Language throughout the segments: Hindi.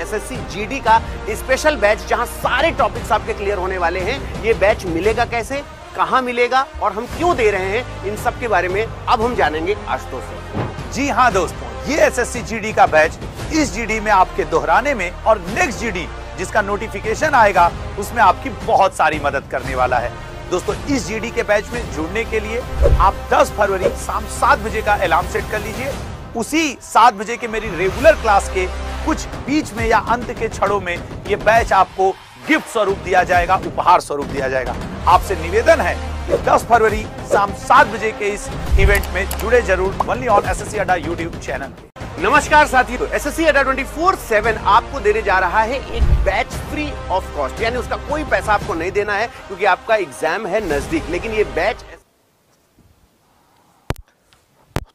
एसएससी जीडी का स्पेशल बैच जहां सारे टॉपिक्स आपके क्लियर होने वाले हैं। ये बैच मिलेगा कैसे, कहां मिलेगा और हम क्यों दे रहे हैं, इन सब के बारे में अब हम जानेंगे आशुतोष से। जी हां दोस्तों, ये एसएससी जीडी का बैच इस जीडी में आपके दोहराने में और नेक्स्ट जीडी जिसका नोटिफिकेशन आएगा उसमें आपकी बहुत सारी मदद करने वाला है। दोस्तों, इस जीडी के बैच में जुड़ने के लिए आप 10 फरवरी शाम 7 बजे का अलार्म सेट कर लीजिए। उसी 7 बजे के मेरी रेगुलर क्लास के कुछ बीच में या अंत के क्षणों में ये बैच आपको गिफ्ट स्वरूप दिया जाएगा, उपहार स्वरूप दिया जाएगा। आपसे निवेदन है कि 10 फरवरी शाम 7 बजे के इस इवेंट में जुड़े जरूर, ओनली ऑन एसएससी अड्डा यूट्यूब चैनल। नमस्कार साथियों, एसएससी अड्डा 24/7 आपको देने जा रहा है एक बैच फ्री ऑफ कॉस्ट, यानी उसका कोई पैसा आपको नहीं देना है क्योंकि आपका एग्जाम है नजदीक। लेकिन ये बैच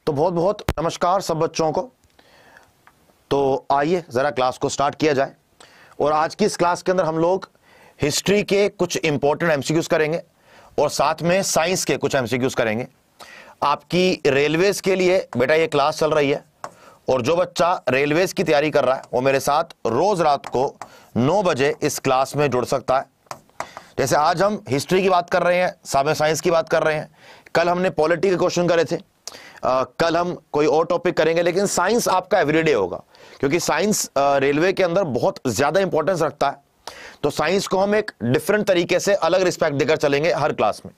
तो बहुत बहुत नमस्कार सब बच्चों को। तो आइए जरा क्लास को स्टार्ट किया जाए। और आज की इस क्लास के अंदर हम लोग हिस्ट्री के कुछ इंपॉर्टेंट एमसीक्यूज करेंगे और साथ में साइंस के कुछ एमसीक्यूज करेंगे। आपकी रेलवेज के लिए बेटा ये क्लास चल रही है और जो बच्चा रेलवेज की तैयारी कर रहा है वो मेरे साथ रोज रात को 9 बजे इस क्लास में जुड़ सकता है। जैसे आज हम हिस्ट्री की बात कर रहे हैं, साथ में साइंस की बात कर रहे हैं, कल हमने पॉलिटी के क्वेश्चन करे थे, कल हम कोई और टॉपिक करेंगे, लेकिन साइंस आपका एवरीडे होगा क्योंकि साइंस रेलवे के अंदर बहुत ज्यादा इंपॉर्टेंस रखता है। तो साइंस को हम एक डिफरेंट तरीके से अलग रिस्पेक्ट देकर चलेंगे हर क्लास में।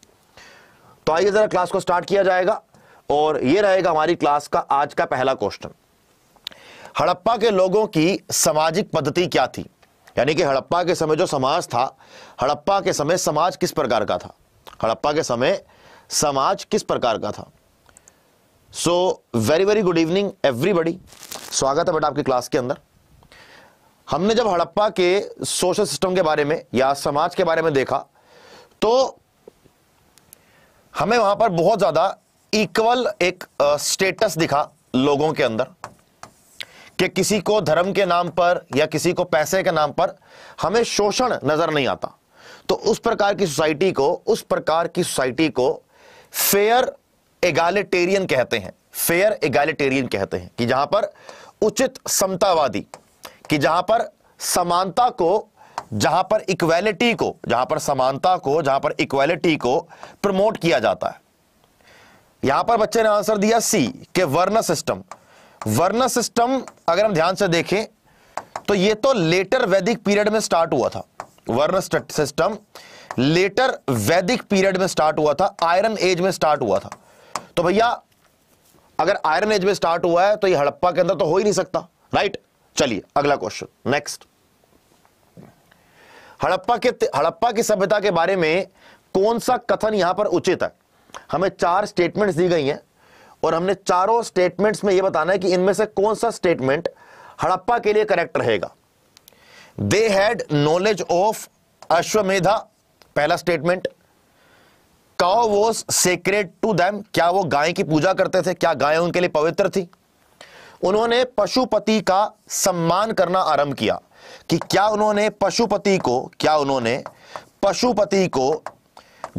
तो आइए जरा क्लास को स्टार्ट किया जाएगा और ये रहेगा हमारी क्लास का आज का पहला क्वेश्चन। हड़प्पा के लोगों की सामाजिक पद्धति क्या थी, यानी कि हड़प्पा के समय जो समाज था, हड़प्पा के समय समाज किस प्रकार का था, हड़प्पा के समय समाज किस प्रकार का था। So very very good evening everybody, स्वागत है बेटा आपकी क्लास के अंदर। हमने जब हड़प्पा के सोशल सिस्टम के बारे में या समाज के बारे में देखा तो हमें वहां पर बहुत ज्यादा इक्वल एक स्टेटस दिखा लोगों के अंदर कि किसी को धर्म के नाम पर या किसी को पैसे के नाम पर हमें शोषण नजर नहीं आता। तो उस प्रकार की सोसाइटी को फेयर एगालिटेरियन कहते हैं। फेयर एगालिटेरियन कहते हैं कि जहां पर उचित समतावादी, कि जहां पर समानता को, जहां पर इक्वालिटी को, जहां पर समानता को, जहां पर इक्वालिटी को प्रमोट किया जाता है। यहां पर बच्चे ने आंसर दिया सी कि वर्ण सिस्टम। वर्ण सिस्टम अगर हम ध्यान से देखें तो यह तो लेटर वैदिक पीरियड में स्टार्ट हुआ था। वर्ण सिस्टम लेटर वैदिक पीरियड में स्टार्ट हुआ था, आयरन एज में स्टार्ट हुआ था। तो भैया अगर आयरन एज में स्टार्ट हुआ है तो ये हड़प्पा के अंदर तो हो ही नहीं सकता, राइट। चलिए अगला क्वेश्चन नेक्स्ट। हड़प्पा की सभ्यता के बारे में कौन सा कथन यहां पर उचित है। हमें 4 स्टेटमेंट्स दी गई हैं और हमने चारों स्टेटमेंट्स में यह बताना है कि इनमें से कौन सा स्टेटमेंट हड़प्पा के लिए करेक्ट रहेगा। They had knowledge of Ashwamedha, पहला statement. Cow was sacred to them, क्या वो गाय की पूजा करते थे, क्या गाय उनके लिए पवित्र थी। उन्होंने पशुपति का सम्मान करना आरंभ किया, कि क्या उन्होंने पशुपति को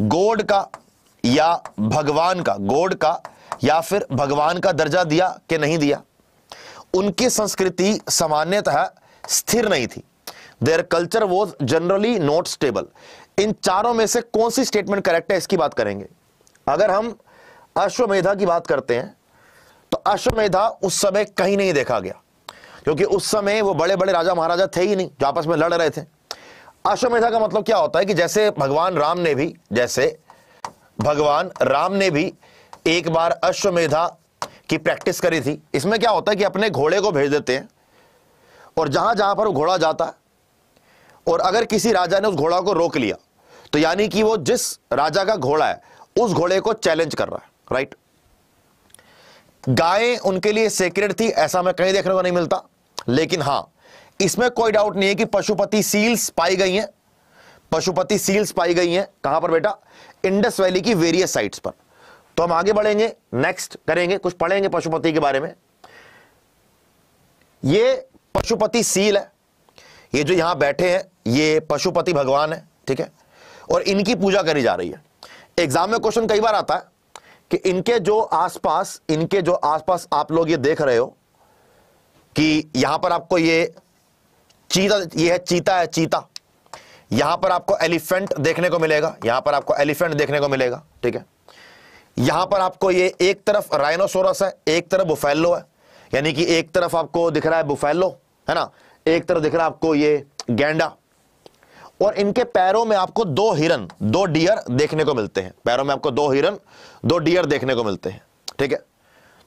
गॉड का या भगवान का, गॉड का या फिर भगवान का दर्जा दिया कि नहीं दिया। उनकी संस्कृति सामान्यतः स्थिर नहीं थी। Their culture was generally not stable. इन चारों में से कौन सी स्टेटमेंट करेक्ट है इसकी बात करेंगे। अगर हम अश्वमेधा की बात करते हैं तो अश्वमेधा उस समय कहीं नहीं देखा गया क्योंकि उस समय वो बड़े बड़े राजा महाराजा थे ही नहीं जो आपस में लड़ रहे थे। अश्वमेधा का मतलब क्या होता है कि जैसे भगवान राम ने भी एक बार अश्वमेधा की प्रैक्टिस करी थी। इसमें क्या होता है कि अपने घोड़े को भेज देते हैं और जहां जहां पर वो घोड़ा जाता है और अगर किसी राजा ने उस घोड़ा को रोक लिया तो यानी कि वो जिस राजा का घोड़ा है उस घोड़े को चैलेंज कर रहा है, राइट। गाय उनके लिए सेक्रेड थी, ऐसा हमें कहीं देखने को नहीं मिलता। लेकिन हां, इसमें कोई डाउट नहीं है कि पशुपति सील्स पाई गई हैं। पशुपति सील्स पाई गई हैं कहां पर बेटा, इंडस वैली की वेरियस साइट्स पर। तो हम आगे बढ़ेंगे, नेक्स्ट करेंगे, कुछ पढ़ेंगे पशुपति के बारे में। ये पशुपति सील है, ये जो यहां बैठे हैं ये पशुपति भगवान है, ठीक है, और इनकी पूजा करी जा रही है। एग्जाम में क्वेश्चन कई बार आता है कि इनके जो आसपास आप लोग ये देख रहे हो कि यहां पर आपको ये चीता, ये है चीता, है चीता। यहां पर आपको एलिफेंट देखने को मिलेगा, यहां पर आपको एलिफेंट देखने को मिलेगा, ठीक है। यहां पर आपको ये एक तरफ राइनोसोरस है, एक तरफ बुफेलो है, यानी कि एक तरफ आपको दिख रहा है बुफेलो, है ना, एक तरफ दिख रहा है आपको ये गैंडा। और इनके पैरों में आपको दो हिरन, दो डियर देखने को मिलते हैं। पैरों में आपको दो हिरन, दो डियर देखने को मिलते हैं, ठीक है।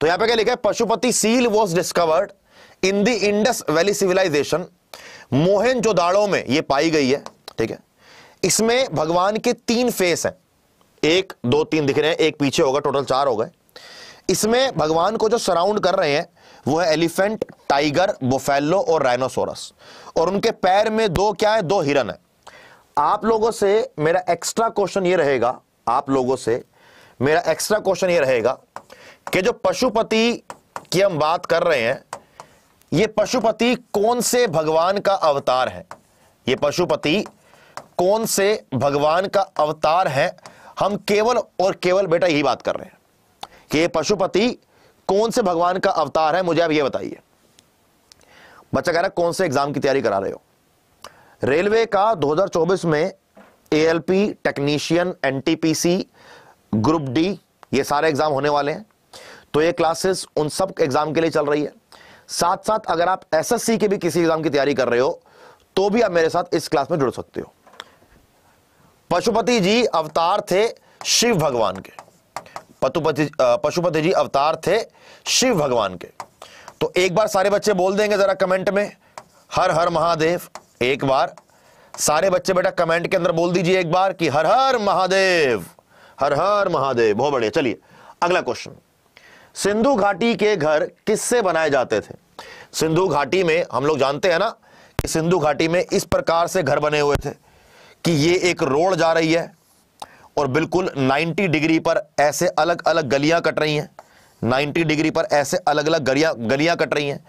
तो यहां पे क्या लिखा है, Pashupati seal was discovered in the Indus valley civilisation, Mohenjodaro में ये पाई गई है, ठीक है। इसमें भगवान के 3 फेस हैं, 1 2 3 दिख रहे हैं, एक पीछे होगा, टोटल 4 हो गए। इसमें भगवान को जो सराउंड कर रहे हैं वो है एलिफेंट, टाइगर, बुफेलो और राइनोसोरस। और उनके पैर में दो क्या है, 2 हिरन है। आप लोगों से मेरा एक्स्ट्रा क्वेश्चन ये रहेगा, आप लोगों से मेरा एक्स्ट्रा क्वेश्चन ये रहेगा कि जो पशुपति की हम बात कर रहे हैं, ये पशुपति कौन से भगवान का अवतार है? ये पशुपति कौन से भगवान का अवतार है? हम केवल और केवल बेटा यही बात कर रहे हैं कि ये पशुपति कौन से भगवान का अवतार है, मुझे आप ये बताइए। बच्चा कह रहा है कौन से एग्जाम की तैयारी करा रहे हो? रेलवे का 2024 में ALP, technician, NTPC, group D, ये सारे एग्जाम होने वाले हैं। तो ये क्लासेस उन सब एग्जाम के लिए चल रही है। साथ साथ अगर आप एसएससी के भी किसी एग्जाम की तैयारी कर रहे हो तो भी आप मेरे साथ इस क्लास में जुड़ सकते हो। पशुपति जी अवतार थे शिव भगवान के, पशुपति जी अवतार थे शिव भगवान के। तो एक बार सारे बच्चे बोल देंगे जरा कमेंट में, हर हर महादेव। एक बार सारे बच्चे बेटा कमेंट के अंदर बोल दीजिए एक बार कि हर हर महादेव, हर हर महादेव। बहुत बढ़िया। चलिए अगला क्वेश्चन, सिंधु घाटी के घर किससे बनाए जाते थे? सिंधु घाटी में हम लोग जानते हैं ना कि सिंधु घाटी में इस प्रकार से घर बने हुए थे कि ये एक रोड जा रही है और बिल्कुल 90 डिग्री पर ऐसे अलग अलग गलियां कट रही हैं, 90 डिग्री पर ऐसे अलग अलग गलियां कट रही हैं।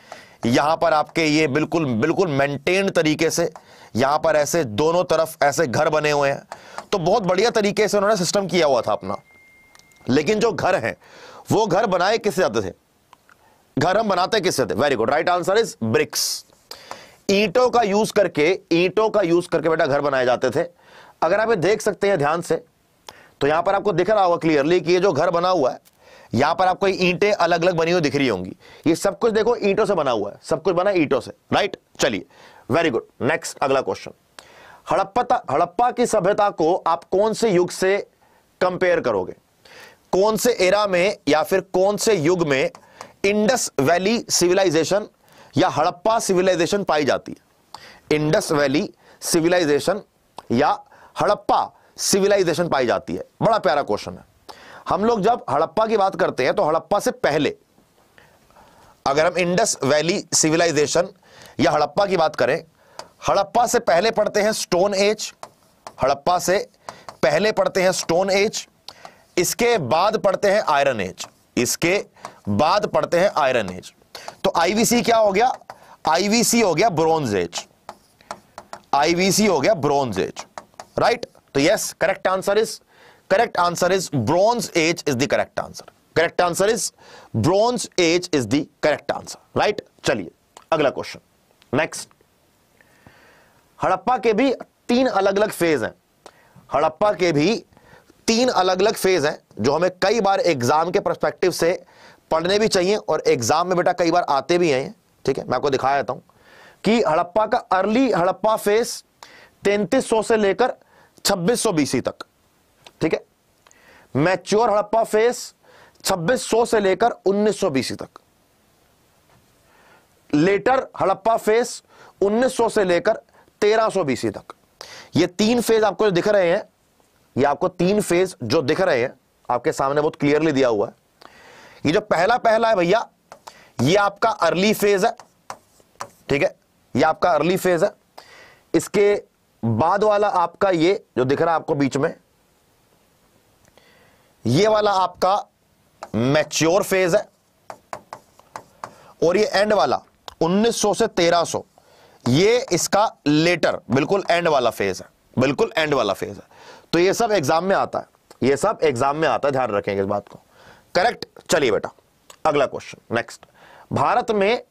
यहां पर आपके ये बिल्कुल बिल्कुल मेंटेन तरीके से यहां पर ऐसे दोनों तरफ ऐसे घर बने हुए हैं। तो बहुत बढ़िया तरीके से उन्होंने सिस्टम किया हुआ था अपना। लेकिन जो घर हैं वो घर बनाए किससे जाते थे? घर हम बनाते किससे थे? Very good, right answer is bricks. ईंटों का यूज करके बेटा घर बनाए जाते थे। अगर आप ये देख सकते हैं ध्यान से तो यहां पर आपको दिख रहा होगा क्लियरली कि ये जो घर बना हुआ है यहां पर आपको ईंटें अलग अलग बनी हुई दिख रही होंगी। ये सब कुछ देखो ईंटों से बना हुआ है, सब कुछ बना ईंटों से, राइट। चलिए वेरी गुड, नेक्स्ट अगला क्वेश्चन, हड़प्पा की सभ्यता को आप कौन से युग से कंपेयर करोगे? कौन से एरा में या फिर कौन से युग में इंडस वैली सिविलाइजेशन या हड़प्पा सिविलाइजेशन पाई जाती है? इंडस वैली सिविलाइजेशन या हड़प्पा सिविलाइजेशन पाई जाती है। बड़ा प्यारा क्वेश्चन है। हम लोग जब हड़प्पा की बात करते हैं तो हड़प्पा से पहले, अगर हम इंडस वैली सिविलाइजेशन या हड़प्पा की बात करें, हड़प्पा से पहले पढ़ते हैं स्टोन एज, हड़प्पा से पहले पढ़ते हैं स्टोन एज, इसके बाद पढ़ते हैं आयरन एज, इसके बाद पढ़ते हैं आयरन एज। तो आईवीसी क्या हो गया? आईवीसी हो गया ब्रोंज एज, आईवीसी हो गया ब्रोंज एज, राइट। तो yes, correct answer is bronze as is the correct answer. Correct answer is bronze as is the correct answer, right. चलिए अगला क्वेश्चन, नेक्स्ट। हड़प्पा के भी 3 अलग अलग फेज हैं। हड़प्पा के भी 3 अलग अलग फेज हैं जो हमें कई बार एग्जाम के पर्सपेक्टिव से पढ़ने भी चाहिए और एग्जाम में बेटा कई बार आते भी हैं। ठीक है, मैं आपको दिखा देता हूं कि हड़प्पा का अर्ली हड़प्पा फेज 3300 से लेकर 2600 बीसी तक, ठीक है। मैच्योर हड़प्पा फेज 2600 से लेकर 1900 बीसी तक। लेटर हड़प्पा फेज 1900 से लेकर 1300 बीसी तक। ये 3 फेज आपको जो दिख रहे हैं, ये आपको 3 फेज जो दिख रहे हैं आपके सामने बहुत क्लियरली दिया हुआ है। ये जो पहला है भैया, ये आपका अर्ली फेज है, ठीक है, ये आपका अर्ली फेज है। इसके बाद वाला आपका ये जो दिख रहा है आपको बीच में, ये वाला आपका मैच्योर फेज है। और ये एंड वाला 1900 से 1300, ये इसका लेटर बिल्कुल एंड वाला फेज है, बिल्कुल एंड वाला फेज है। तो ये सब एग्जाम में आता है, ये सब एग्जाम में आता है, ध्यान रखेंगे इस बात को, करेक्ट। चलिए बेटा अगला क्वेश्चन, नेक्स्ट। भारत में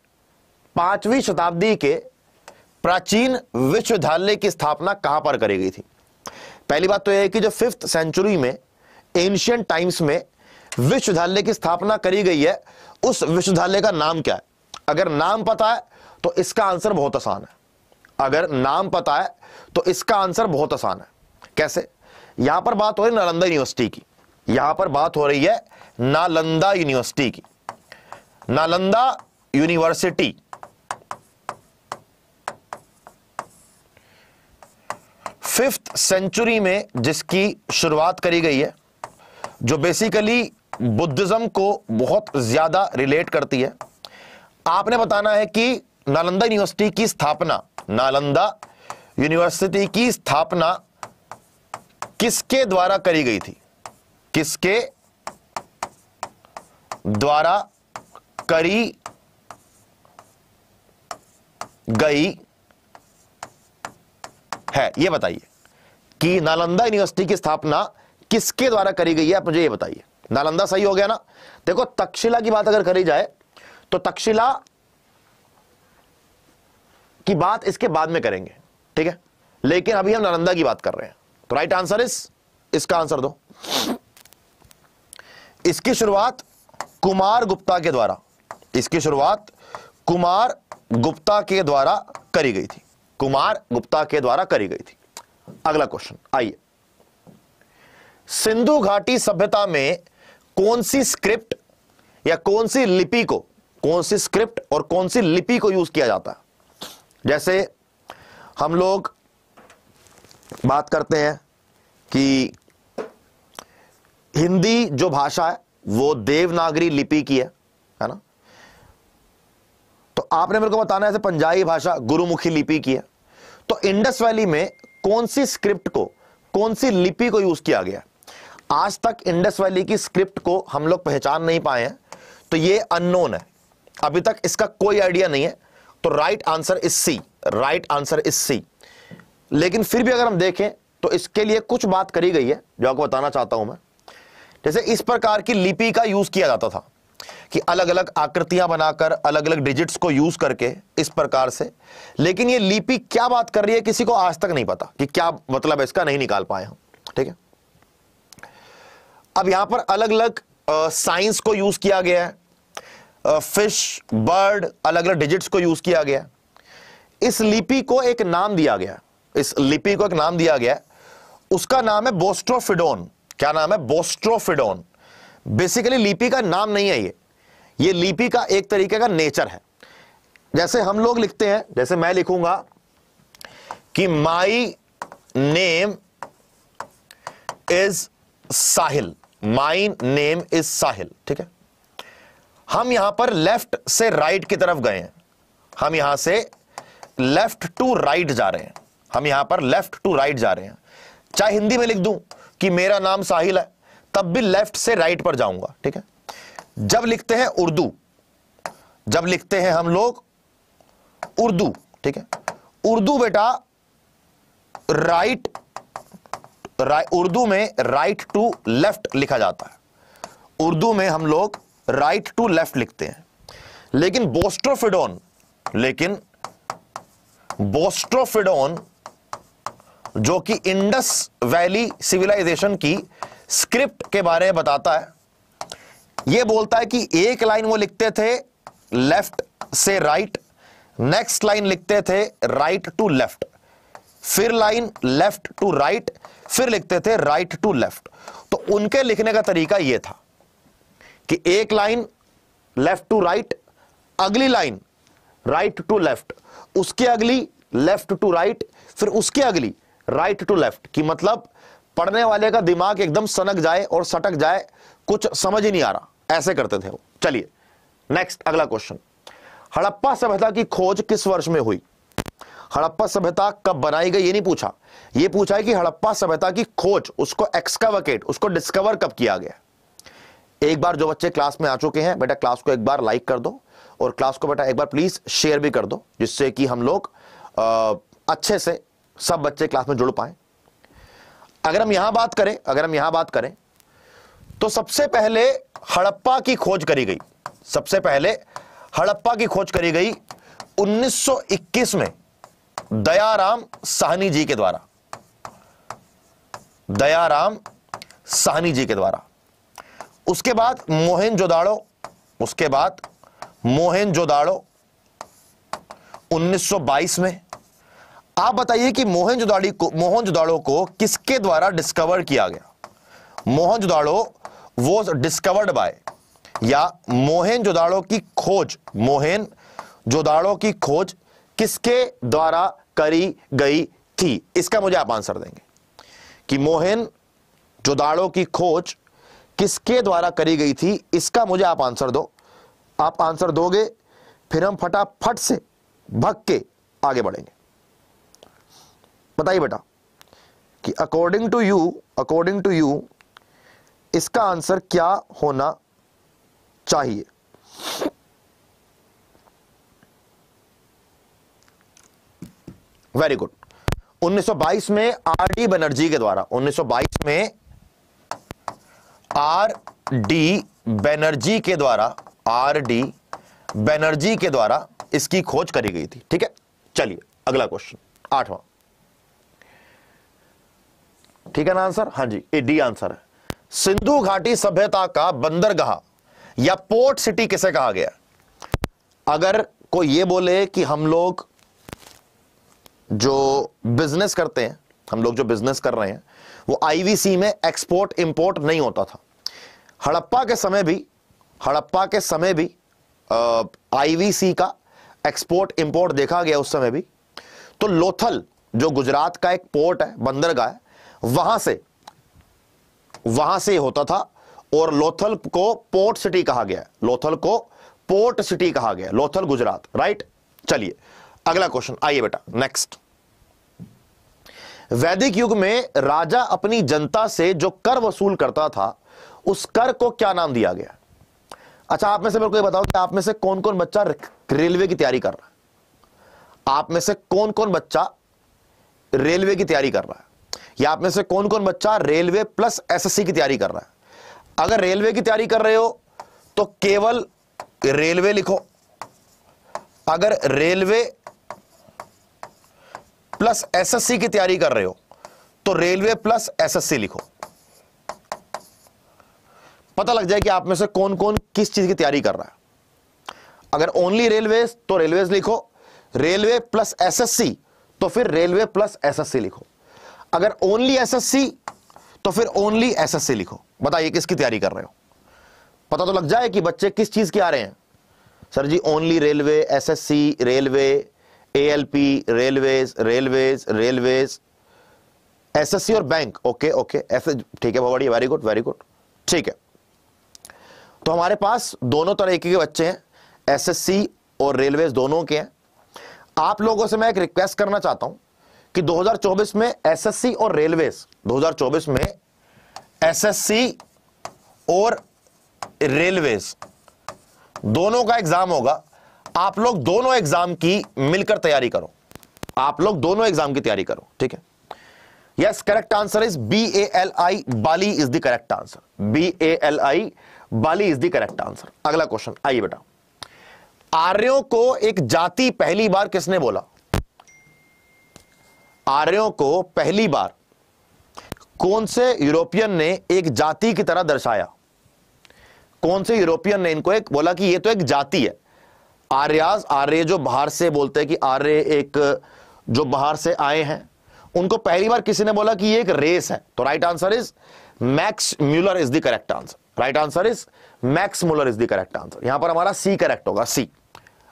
5वीं शताब्दी के प्राचीन विश्वविद्यालय की स्थापना कहां पर करी गई थी? पहली बात तो यह है कि जो 5th सेंचुरी में एंशिएंट टाइम्स में विश्वविद्यालय की स्थापना करी गई है, उस विश्वविद्यालय का नाम क्या है? अगर नाम पता है तो इसका आंसर बहुत आसान है। अगर नाम पता है तो इसका आंसर बहुत आसान है। कैसे? यहां पर बात हो रही है नालंदा यूनिवर्सिटी की। यहां पर बात हो रही है नालंदा यूनिवर्सिटी की। नालंदा यूनिवर्सिटी 5th सेंचुरी में जिसकी शुरुआत करी गई है, जो बेसिकली बुद्धिज्म को बहुत ज्यादा रिलेट करती है। आपने बताना है कि नालंदा यूनिवर्सिटी की स्थापना, नालंदा यूनिवर्सिटी की स्थापना किसके द्वारा करी गई थी? किसके द्वारा करी गई है? यह बताइए कि नालंदा यूनिवर्सिटी की स्थापना किसके द्वारा करी गई है, आप मुझे यह बताइए। नालंदा सही हो गया ना? देखो, तक्षशिला की बात अगर करी जाए तो तक्षशिला की बात इसके बाद में करेंगे, ठीक है? लेकिन अभी हम नालंदा की बात कर रहे हैं। तो राइट आंसर इसका आंसर दो। इसकी शुरुआत कुमार गुप्ता के द्वारा, इसकी शुरुआत कुमार गुप्ता के द्वारा करी गई थी। कुमार गुप्ता के द्वारा करी गई थी। अगला क्वेश्चन आइए। सिंधु घाटी सभ्यता में कौन सी स्क्रिप्ट या कौन सी लिपि को, कौन सी स्क्रिप्ट और कौन सी लिपि को यूज किया जाता है? जैसे हम लोग बात करते हैं कि हिंदी जो भाषा है वो देवनागरी लिपि की है ना? तो आपने मेरे को बताना है, जैसे पंजाबी भाषा गुरुमुखी लिपि की है। तो इंडस वैली में कौन सी स्क्रिप्ट को, कौन सी लिपि को यूज किया गया? आज तक इंडस वैली की स्क्रिप्ट को हम लोग पहचान नहीं पाए हैं, तो ये अननोन है, अभी तक इसका कोई आइडिया नहीं है। तो right answer is C, right answer is C. लेकिन फिर भी अगर हम देखें तो इसके लिए कुछ बात करी गई है जो आपको बताना चाहता हूं मैं। जैसे इस प्रकार की लिपि का यूज किया जाता था कि अलग अलग आकृतियां बनाकर, अलग अलग डिजिट्स को यूज करके इस प्रकार से। लेकिन ये लिपि क्या बात कर रही है किसी को आज तक नहीं पता कि क्या मतलब है इसका, नहीं निकाल पाए हम, ठीक है? अब यहां पर अलग अलग साइंस को यूज किया गया है, फिश, बर्ड, अलग अलग डिजिट्स को यूज किया गया। इस लिपि को एक नाम दिया गया, इस लिपि को एक नाम दिया गया, उसका नाम है बोस्ट्रोफिडोन। क्या नाम है? बोस्ट्रोफिडोन। बेसिकली लिपि का नाम नहीं है ये लिपि का एक तरीके का नेचर है। जैसे हम लोग लिखते हैं, जैसे मैं लिखूंगा कि my name is Sahil, my name is Sahil, ठीक है? हम यहां पर लेफ्ट से राइट की तरफ गए हैं, हम यहां से लेफ्ट टू राइट जा रहे हैं, हम यहां पर लेफ्ट टू राइट जा रहे हैं। चाहे हिंदी में लिख दूं कि मेरा नाम साहिल है, तब भी लेफ्ट से राइट पर जाऊंगा, ठीक है? जब लिखते हैं उर्दू, जब लिखते हैं हम लोग उर्दू, ठीक है? उर्दू बेटा उर्दू में राइट टू लेफ्ट लिखा जाता है। उर्दू में हम लोग राइट टू लेफ्ट लिखते हैं। लेकिन बोस्ट्रोफिडोन जो कि इंडस वैली सिविलाइजेशन की स्क्रिप्ट के बारे में बताता है, यह बोलता है कि एक लाइन वो लिखते थे लेफ्ट से राइट, नेक्स्ट लाइन लिखते थे राइट टू लेफ्ट, फिर लाइन लेफ्ट टू राइट, फिर लिखते थे राइट टू लेफ्ट। तो उनके लिखने का तरीका यह था कि एक लाइन लेफ्ट टू राइट, अगली लाइन राइट टू लेफ्ट, उसकी अगली लेफ्ट टू राइट, फिर उसकी अगली राइट टू लेफ्ट। की मतलब पढ़ने वाले का दिमाग एकदम सनक जाए और सटक जाए, कुछ समझ ही नहीं आ रहा, ऐसे करते थे वो। चलिए नेक्स्ट, अगला क्वेश्चन। हड़प्पा सभ्यता की खोज किस वर्ष में हुई? हड़प्पा सभ्यता कब बनाई गई ये नहीं पूछा, ये पूछा है कि हड़प्पा सभ्यता की खोज, उसको एक्सकैवेट, उसको डिस्कवर कब किया गया। एक बार जो बच्चे क्लास में आ चुके हैं बेटा, क्लास को एक बार लाइक कर दो और क्लास को बेटा एक बार प्लीज शेयर भी कर दो, जिससे कि हम लोग अच्छे से सब बच्चे क्लास में जुड़ पाए। अगर हम यहां बात करें तो सबसे पहले हड़प्पा की खोज करी गई, सबसे पहले हड़प्पा की खोज करी गई 1921 में। दयाराम साहनी जी के द्वारा, दयाराम साहनी जी के द्वारा। उसके बाद मोहनजोदाड़ो, उसके बाद मोहनजोदाड़ो 1922 में। आप बताइए कि मोहनजोदाड़ो को किसके द्वारा डिस्कवर किया गया? मोहनजोदाड़ो वॉज डिस्कवर्ड बाय, या मोहनजोदाड़ो की खोज, मोहनजोदाड़ो की खोज किसके द्वारा करी गई थी? इसका मुझे आप आंसर देंगे कि मोहनजोदाड़ो की खोज किसके द्वारा करी गई थी, इसका मुझे आप आंसर दो। आप आंसर दोगे फिर हम फटाफट से भाग के आगे बढ़ेंगे। बताइए बेटा कि अकॉर्डिंग टू यू इसका आंसर क्या होना चाहिए? Very good. 1922 में आर.डी. बनर्जी के द्वारा, 1922 में आर.डी. बनर्जी के द्वारा, आर.डी. बनर्जी के द्वारा इसकी खोज करी गई थी। ठीक है, चलिए अगला क्वेश्चन, 8वां। ठीक है ना आंसर? हाँ जी, ये डी आंसर है। सिंधु घाटी सभ्यता का बंदरगाह या पोर्ट सिटी किसे कहा गया? अगर कोई ये बोले कि हम लोग जो बिजनेस करते हैं, हम लोग जो बिजनेस कर रहे हैं वो आईवीसी में एक्सपोर्ट इंपोर्ट नहीं होता था। हड़प्पा के समय भी आईवीसी का एक्सपोर्ट इंपोर्ट देखा गया उस समय भी। तो लोथल जो गुजरात का एक पोर्ट है, बंदरगाह है, वहां से होता था और लोथल को पोर्ट सिटी कहा गया, लोथल को पोर्ट सिटी कहा गया, लोथल गुजरात। राइट, चलिए अगला क्वेश्चन, आइए बेटा नेक्स्ट। वैदिक युग में राजा अपनी जनता से जो कर वसूल करता था उस कर को क्या नाम दिया गया? अच्छा, आप में से मेरे को ये बताओ कि आप में से कौन कौन बच्चा रेलवे की तैयारी कर रहा है? आप में से कौन कौन बच्चा रेलवे की तैयारी कर रहा है? या आप में से कौन कौन बच्चा रेलवे प्लस एसएससी की तैयारी कर रहा है? अगर रेलवे की तैयारी कर रहे हो तो केवल रेलवे लिखो। अगर रेलवे प्लस एसएससी की तैयारी कर रहे हो तो रेलवे प्लस एसएससी लिखो। पता लग जाए कि आप में से कौन कौन किस चीज की तैयारी कर रहा है। अगर ओनली रेलवेज तो रेलवेज लिखो, रेलवे प्लस एसएससी तो फिर रेलवे प्लस एसएससी लिखो। अगर ओनली एसएससी तो फिर ओनली एसएससी लिखो। बताइए किसकी तैयारी कर रहे हो? पता तो लग जाए कि बच्चे किस चीज के आ रहे हैं। Sir ji only railway, SSC, railway, ALP, railways, railways, SSC और बैंक। ओके ओके, ऐसे ठीक है, बढ़िया, वेरी गुड वेरी गुड। ठीक है, तो हमारे पास दोनों तरह के बच्चे हैं, एसएससी और रेलवेज दोनों के हैं। आप लोगों से मैं एक रिक्वेस्ट करना चाहता हूं कि 2024 में एसएससी और रेलवेज, 2024 में एसएससी और रेलवेज दोनों का एग्जाम होगा। आप लोग दोनों एग्जाम की मिलकर तैयारी करो, आप लोग दोनों एग्जाम की तैयारी करो। ठीक है, yes, correct answer is BALI, Bali is the correct answer. BALI, Bali is the correct answer. अगला क्वेश्चन, आइए बेटा। आर्यों को एक जाति पहली बार किसने बोला? आर्यों को पहली बार कौन से यूरोपियन ने एक जाति की तरह दर्शाया? कौन से यूरोपियन ने इनको एक बोला कि ये तो एक जाति है? आर्याज, आर्य जो बाहर से बोलते हैं कि आर्य एक जो बाहर से आए हैं, उनको पहली बार किसी ने बोला कि ये एक रेस है। तो right answer is Max Muller is the correct answer. Right answer is Max Muller is the correct answer. यहां पर हमारा सी करेक्ट होगा, सी।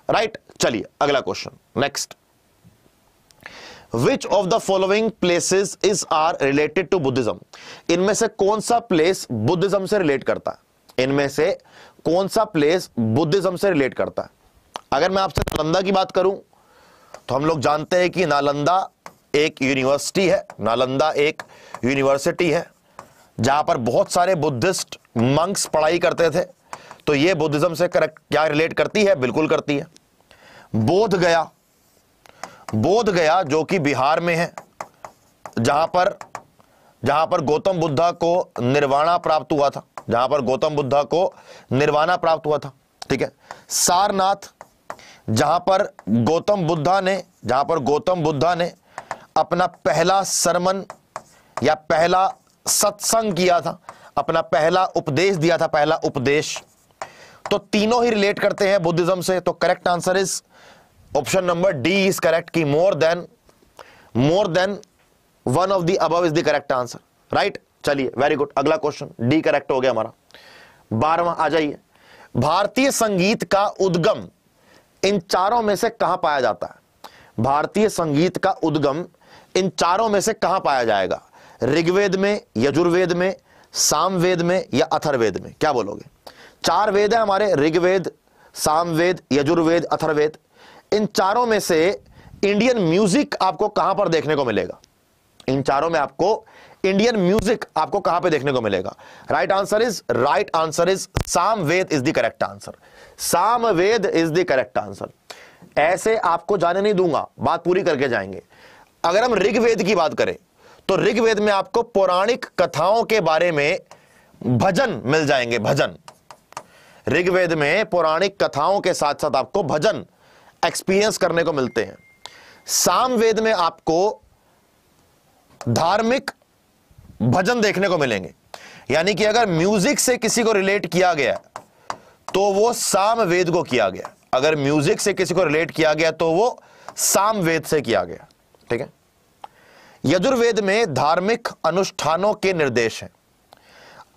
राइट, चलिए अगला question, next. Which of the following places is are related to Buddhism? इनमें से कौन सा प्लेस बुद्धिज्म से रिलेट करता है? इनमें से कौन सा प्लेस बुद्धिज्म से रिलेट करता है? अगर मैं आपसे नालंदा की बात करूं तो हम लोग जानते हैं कि नालंदा एक यूनिवर्सिटी है, नालंदा एक यूनिवर्सिटी है जहां पर बहुत सारे बुद्धिस्ट मंक्स पढ़ाई करते थे। तो ये बुद्धिज्म से करेक्ट क्या रिलेट करती है? बिल्कुल करती है। बोध गया, बोध गया जो कि बिहार में है, जहां पर गौतम बुद्धा को निर्वाणा प्राप्त हुआ था, जहां पर गौतम बुद्धा को निर्वाणा प्राप्त हुआ था। ठीक है, सारनाथ जहां पर गौतम बुद्धा ने अपना पहला सरमन या पहला सत्संग किया था, अपना पहला उपदेश दिया था, पहला उपदेश। तो तीनों ही रिलेट करते हैं बुद्धिज्म से। तो correct answer is option number D is correct कि more than one of the above is the correct answer, right. चलिए वेरी गुड, अगला क्वेश्चन डी करेक्ट हो गया हमारा। 12वां आ जाइए। भारतीय संगीत का उद्गम इन चारों में से कहां पाया जाता है? भारतीय संगीत का उद्गम इन चारों में से कहां पाया जाएगा? ऋग्वेद में, यजुर्वेद में, सामवेद में या अथर्ववेद में? क्या बोलोगे? 4 वेद है हमारे, ऋग्वेद, सामवेद, यजुर्वेद, अथर्ववेद। इन चारों में से इंडियन म्यूजिक आपको कहां पर देखने को मिलेगा? इन चारों में आपको इंडियन म्यूजिक आपको कहां पे देखने को मिलेगा? Right answer is Samaveda is the correct answer. Samaveda is the correct answer. ऐसे आपको जाने नहीं दूंगा, बात पूरी करके जाएंगे। अगर हम ऋग्वेद की बात करें तो ऋग्वेद में आपको पौराणिक कथाओं के बारे में भजन मिल जाएंगे, भजन। ऋग्वेद में पौराणिक कथाओं के साथ साथ आपको भजन एक्सपीरियंस करने को मिलते हैं। सामवेद में आपको धार्मिक भजन देखने को मिलेंगे। यानी कि अगर म्यूजिक से किसी को रिलेट किया गया तो वो सामवेद को किया गया, अगर म्यूजिक से किसी को रिलेट किया गया तो वो सामवेद से किया गया, ठीक है। यजुर्वेद में धार्मिक अनुष्ठानों के निर्देश हैं।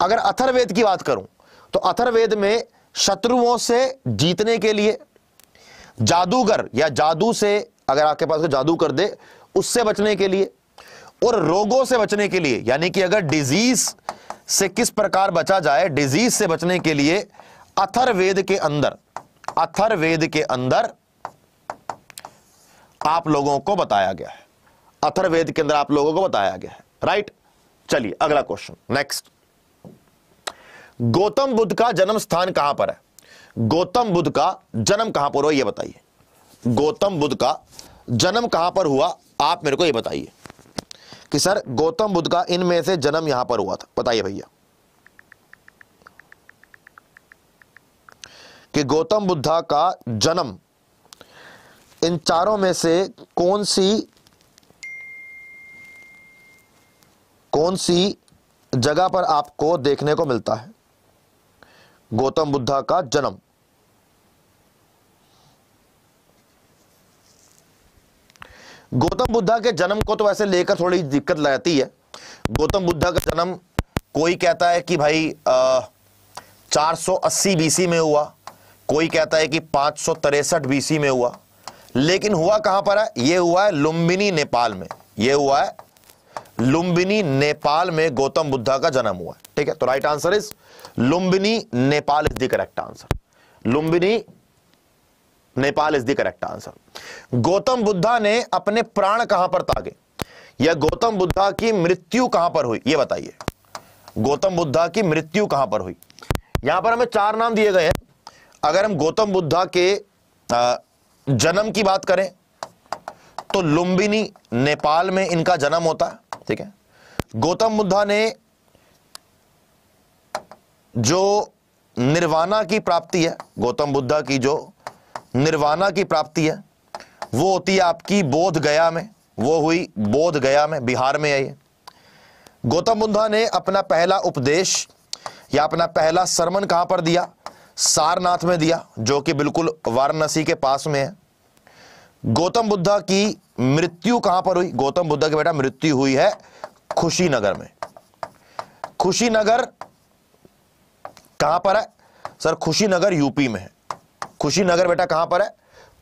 अगर अथर्ववेद की बात करूं तो अथर्ववेद में शत्रुओं से जीतने के लिए, जादूगर या जादू से अगर आपके पास जादू कर दे उससे बचने के लिए, और रोगों से बचने के लिए, यानी कि अगर डिजीज से किस प्रकार बचा जाए, डिजीज से बचने के लिए अथर्ववेद के अंदर आप लोगों को बताया गया है। अथर्ववेद के अंदर आप लोगों को बताया गया है, राइट। चलिए अगला क्वेश्चन नेक्स्ट। गौतम बुद्ध का जन्म स्थान कहां पर है? गौतम बुद्ध का जन्म कहां पर हुआ, यह बताइए। गौतम बुद्ध का जन्म कहां पर हुआ, आप मेरे को यह बताइए कि सर गौतम बुद्ध का इनमें से जन्म यहां पर हुआ था, बताइए भैया कि गौतम बुद्धा का जन्म इन चारों में से कौन सी जगह पर आपको देखने को मिलता है? गौतम बुद्धा का जन्म गौतम बुद्धा के जन्म को तो वैसे लेकर थोड़ी दिक्कत लगती है। गौतम बुद्धा का जन्म कोई कहता है कि भाई 480 बीसी में हुआ, कोई कहता है कि 563 बीसी में हुआ, लेकिन हुआ कहां पर है? यह हुआ है लुम्बिनी नेपाल में। यह हुआ है लुम्बिनी नेपाल में गौतम बुद्धा का जन्म हुआ है, ठीक है। तो right answer is Lumbini Nepal is the correct answer. Lumbini Nepal is the correct answer. Gautam Buddha ने अपने प्राण कहां पर त्यागे, या गौतम बुद्धा की मृत्यु कहां पर हुई, यह बताइए। गौतम बुद्धा की मृत्यु कहां पर हुई? यहां पर हमें 4 नाम दिए गए हैं। अगर हम गौतम बुद्धा के जन्म की बात करें तो लुम्बिनी नेपाल में इनका जन्म होता है, ठीक है। गौतम बुद्धा ने जो निर्वाणा की प्राप्ति है, गौतम बुद्धा की जो निर्वाणा की प्राप्ति है वो होती है आपकी बोध गया में, वो हुई बोध गया में, बिहार में है ये। गौतम बुद्धा ने अपना पहला उपदेश या अपना पहला सरमन कहां पर दिया? सारनाथ में दिया, जो कि बिल्कुल वाराणसी के पास में है। गौतम बुद्धा की मृत्यु कहां पर हुई? गौतम बुद्धा की बेटा मृत्यु हुई है कुशीनगर में। कुशीनगर कहां पर है सर? कुशीनगर यूपी में है। कुशीनगर बेटा कहां पर है?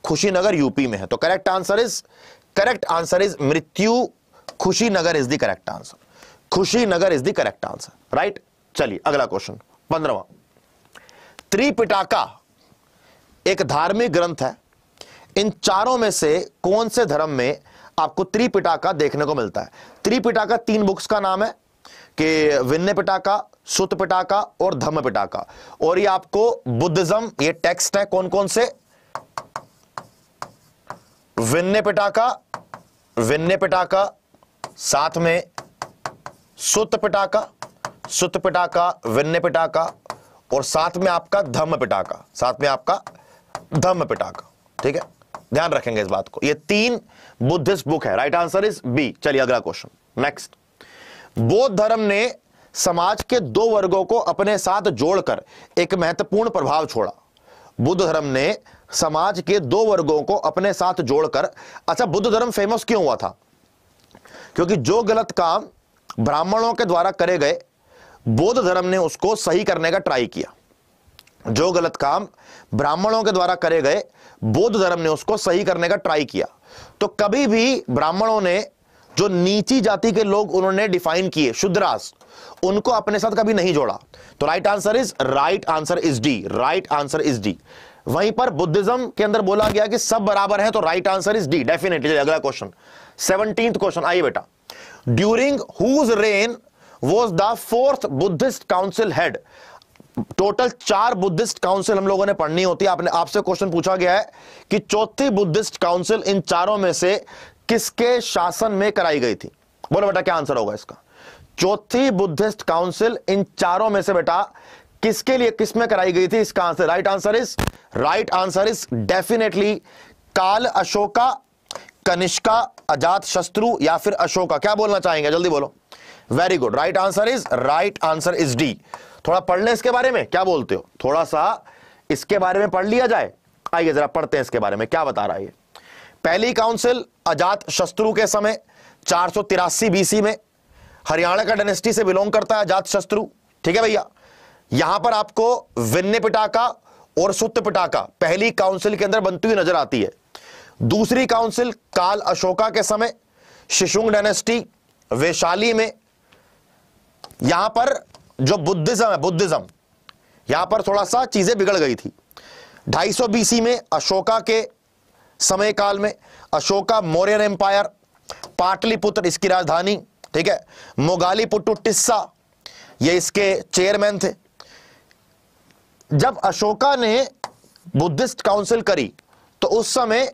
कुशीनगर यूपी में है। तो करेक्ट आंसर इज मृत्यु Kushinagar is the correct answer. Kushinagar is the correct answer, right. चलिए अगला क्वेश्चन 15वां। त्रिपिटका एक धार्मिक ग्रंथ है। इन चारों में से कौन से धर्म में आपको त्रिपिटका देखने को मिलता है? त्रिपिटका 3 बुक्स का नाम है कि विनय पिटका, सुत्त पिटका और धम्म पिटका। और ये आपको बुद्धिज्म ये टेक्स्ट है कौन कौन से? विनय पिटका, साथ में सुत्त पिटका, विनय पिटका, और साथ में आपका धम्म पिटका, ठीक है, ध्यान रखेंगे इस बात को। ये 3 बुद्धिस्ट बुक है, राइट आंसर इज बी। चलिए अगला क्वेश्चन नेक्स्ट। बौद्ध धर्म ने समाज के 2 वर्गों को अपने साथ जोड़कर एक महत्वपूर्ण प्रभाव छोड़ा। बुद्ध धर्म ने समाज के 2 वर्गों को अपने साथ जोड़कर, अच्छा बुद्ध धर्म फेमस क्यों हुआ था? क्योंकि जो गलत काम ब्राह्मणों के द्वारा करे गए, बौद्ध धर्म ने उसको सही करने का ट्राई किया। जो गलत काम ब्राह्मणों के द्वारा करे गए, बौद्ध धर्म ने उसको सही करने का ट्राई किया। तो कभी भी ब्राह्मणों ने, जो नीची जाति के लोग उन्होंने डिफाइन किए, शूद्रास, उनको अपने साथ कभी नहीं जोड़ा। तो right answer is D, right answer is D. वहीं पर बुद्धिज्म के अंदर बोला गया कि सब बराबर हैं, तो right answer is D definitely. अगला क्वेश्चन 17th क्वेश्चन, आइए बेटा। During whose reign was the 4th Buddhist council head. Total 4 Buddhist council हम लोगों ने पढ़नी होती है। आपसे क्वेश्चन पूछा गया है कि चौथी बुद्धिस्ट काउंसिल इन चारों में से किसके शासन में कराई गई थी? बोलो बेटा क्या आंसर होगा इसका? चौथी बुद्धिस्ट काउंसिल इन चारों में से बेटा किसके लिए, किसमें कराई गई थी? इसका answer right answer is definitely काल अशोका, कनिष्का, अजात शत्रु या फिर अशोका। क्या बोलना चाहेंगे, जल्दी बोलो। Very good, right answer is D. थोड़ा पढ़ लें इसके बारे में, क्या बोलते हो? थोड़ा सा इसके बारे में पढ़ लिया जाए। आइए जरा पढ़ते हैं इसके बारे में क्या बता रहा है। पहली काउंसिल अजात शत्रु के समय 483 बीसी में, हरियाणा का डायनेस्टी से बिलोंग करता है अजात शत्रु, ठीक है भैया। यहां पर आपको विन्य पिटाका और सुत्त पिटाका पहली काउंसिल के अंदर बनती हुई नजर आती है। दूसरी काउंसिल काल अशोका के समय शिशुंग डायनेस्टी वैशाली में। यहां पर जो बुद्धिज्म यहां पर थोड़ा सा चीजें बिगड़ गई थी। 250 बीसी में अशोका के समय काल में अशोका मौर्यन एम्पायर, पाटलिपुत्र इसकी राजधानी, ठीक है। मोगालीपुट्टु टिस्सा ये इसके चेयरमैन थे। जब अशोका ने बुद्धिस्ट काउंसिल करी तो उस समय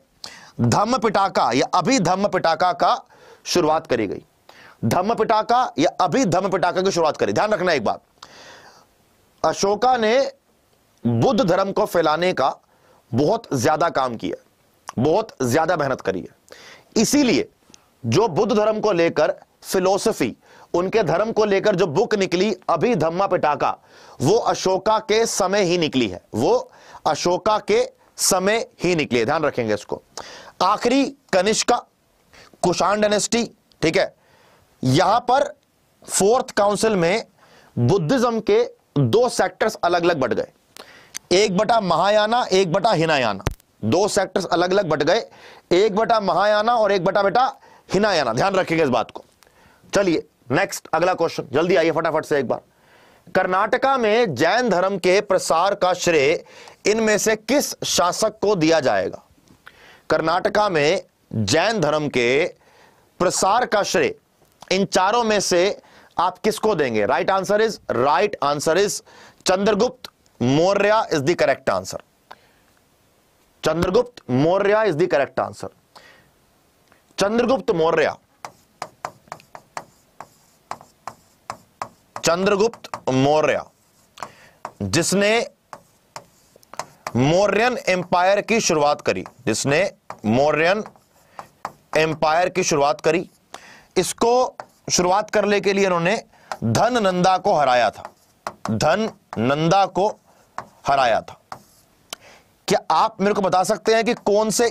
धम्म पिटाका या अभिधम्म पिटाका का शुरुआत करी गई। धम्म पिटाका या अभिधम्म पिटाका की शुरुआत करी। ध्यान रखना एक बात, अशोका ने बुद्ध धर्म को फैलाने का बहुत ज्यादा काम किया, बहुत ज्यादा मेहनत करी है। इसीलिए जो बुद्ध धर्म को लेकर फिलोसफी, उनके धर्म को लेकर जो बुक निकली अभिधम्मा पिटाका, वो अशोका के समय ही निकली है, वो अशोका के समय ही निकली है। ध्यान रखेंगे इसको। आखिरी कनिष्का, कुषाण डायनेस्टी, ठीक है। यहां पर 4th काउंसिल में बुद्धिज्म के 2 सेक्टर्स अलग अलग बट गए, एक बटा महायाना, एक बटा हिनायाना। 2 सेक्टर्स अलग अलग बट गए, एक बटा महायाना और एक बटा बेटा हिनायाना। ध्यान रखेंगे इस बात को। चलिए नेक्स्ट अगला क्वेश्चन, जल्दी आइए फटाफट से एक बार। कर्नाटका में जैन धर्म के प्रसार का श्रेय इनमें से किस शासक को दिया जाएगा? कर्नाटका में जैन धर्म के प्रसार का श्रेय इन चारों में से आप किसको देंगे? Right answer is Chandragupta Maurya is the correct answer. Chandragupta Maurya is the correct answer. Chandragupta Maurya जिसने मौर्यन एम्पायर की शुरुआत करी, इसको शुरुआत करने के लिए इन्होंने धननंदा को हराया था। क्या आप मेरे को बता सकते हैं कि कौन से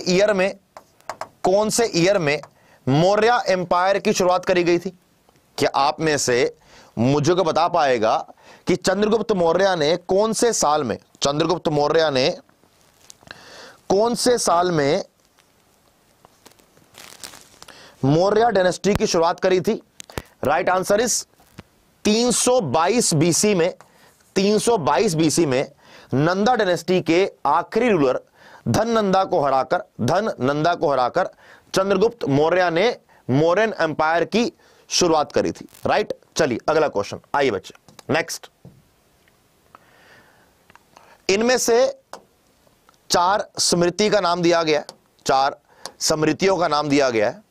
ईयर में मौर्य एम्पायर की शुरुआत करी गई थी? क्या आप में से मुझे को बता पाएगा कि चंद्रगुप्त मौर्य ने कौन से साल में मौर्य डायनेस्टी की शुरुआत करी थी? राइट आंसर इज 322 बीसी में नंदा डायनेस्टी के आखिरी रूलर धननंदा को हराकर चंद्रगुप्त मौर्य ने मौर्यन एम्पायर की शुरुआत करी थी। राइट, चलिए अगला क्वेश्चन आइए बच्चे नेक्स्ट। इनमें से 4 स्मृति का नाम दिया गया है, 4 स्मृतियों का नाम दिया गया है।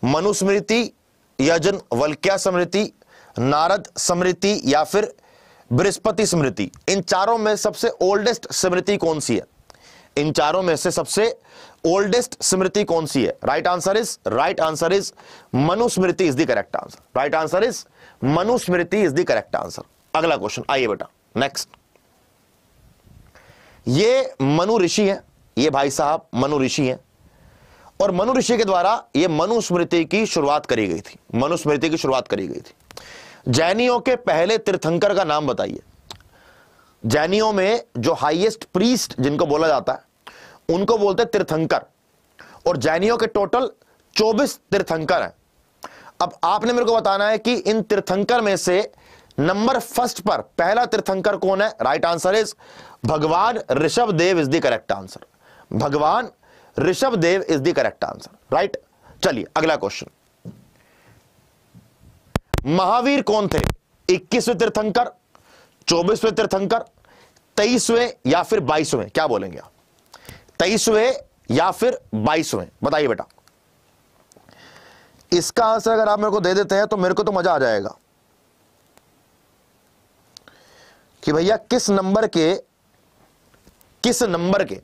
मनुस्मृति, यजनवल्क्य स्मृति, नारद स्मृति या फिर बृहस्पति स्मृति। इन चारों में सबसे ओल्डेस्ट स्मृति कौन सी है? इन चारों में से सबसे ओल्डेस्ट स्मृति कौन सी है? Right answer is Manusmriti is the correct answer. Right answer is Manusmriti is the correct answer. अगला क्वेश्चन आइए बेटा, नेक्स्ट। ये मनु ऋषि है, ये भाई साहब मनु ऋषि हैं, और मनु ऋषि के द्वारा ये मनुस्मृति की शुरुआत करी गई थी। मनुस्मृति की शुरुआत करी गई थी। जैनियों के पहले तीर्थंकर का नाम बताइए। जैनियों में जो हाईएस्ट प्रीस्ट जिनको बोला जाता है उनको बोलते हैं तीर्थंकर, और जैनियों के टोटल 24 तीर्थंकर हैं। अब आपने मेरे को बताना है कि इन तीर्थंकर में से नंबर फर्स्ट पर पहला तीर्थंकर कौन है? Right answer is Bhagwan Rishabh Dev is the correct answer. Bhagwan Rishabh Dev is the correct answer. Right, चलिए अगला क्वेश्चन। महावीर कौन थे? 21वें तीर्थंकर, 24वें तीर्थंकर, 23वें या फिर 22वें? क्या बोलेंगे आप? 23वें या फिर 22वें? बताइए बेटा। इसका आंसर अगर आप मेरे को दे देते हैं तो मेरे को तो मजा आ जाएगा कि भैया किस नंबर के।